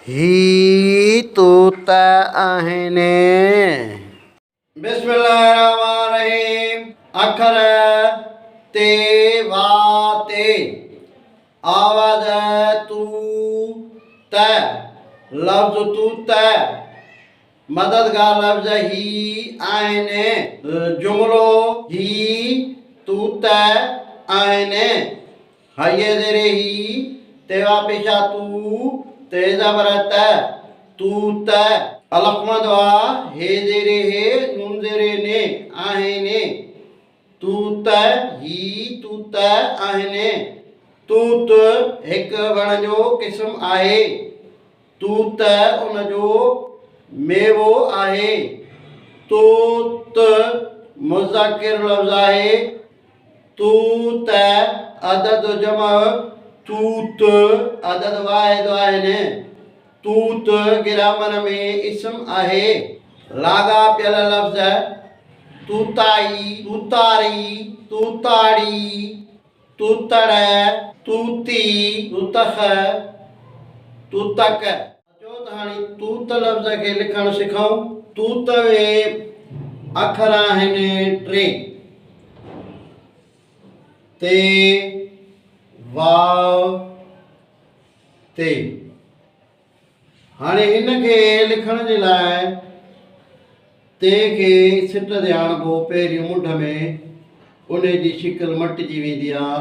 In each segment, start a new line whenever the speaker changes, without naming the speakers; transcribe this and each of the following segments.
ही तोता आहिनि। बिस्मिल्लाहिर्रहमानिर्रहीम। अखर ते वा ते आवाज़ तू त लफ्ज़ तू त मददगार लफ्ज़ ही आहिनि। जुमलो ही तू त आहिनि। हये ज़ेरे ही तेवा पेशा तू ते ज़बर त तू त अलफ़ मद वा हे ज़ेरे हे नून ज़ेरे ने आहिनि। तू त ही तू त आहिनि। तूत हिकु वण जो क़िस्म आहे। तूत उन जो मेवो आहे। तूत मुज़किर लफ़्ज़ आहे। तूत अदद जमा तूत अदद वाहिद आहिनि। तूत गिरामर में इस्म आहे। लाॻापियल लफ़्ज़ तूताई तूतारी तूताड़ी तूतड़ तूती तूतख तूतक। अचो त हाणे तूत लफ़्ज़ खे लिखणु सिखूं। तूत में अखर आहिनि टे। ते वाव ते। हाणे हिन खे लिखण जे लाइ ते खे सिट ते आणिबो। पहिरीं मुंड में उन जी शिकिल मटिजी वेंदी आहे।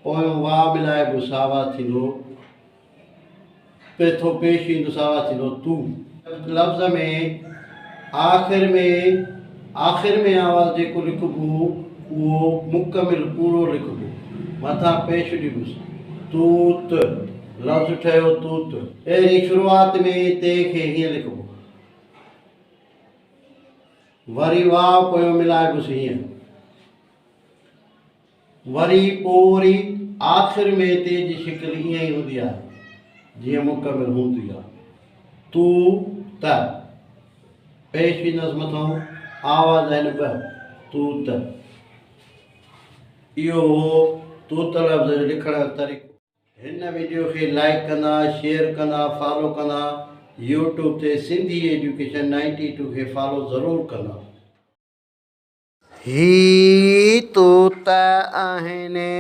पोयों वाह मिलाइबो सावा थींदो। पेथो पेश ईंदो सावा थींदो तू। लफ़्ज़ में आख़िर में आवाज़ जेको लिखिबो उहो मुकमिल पूरो लिखिबो। मथां पेश ॾिबोसि तूत लफ़्ज़ ठहियो तूत। अहिड़ी शुरूआत में ते खे हीअं लिखिबो। वरी वाह पोयों मिलाइबोसि हीअं। वरी पोइ वरी आख़िर में ते जी शिकिल ईअं ई हूंदी आहे जीअं मुकमिल हूंदी आहे। तू त पेश ईंदसि मथां आवाज़ आहिनि ॿ तू त। इहो हो तूत लफ़्ज़ जो लिखण जो तरीक़ो। हिन वीडियो खे लाइक कंदा शेयर कंदा फॉलो कंदा। यूट्यूब ते सिंधी एजुकेशन 92 खे फॉलो ज़रूरु कंदा। ही तोता आहिनि।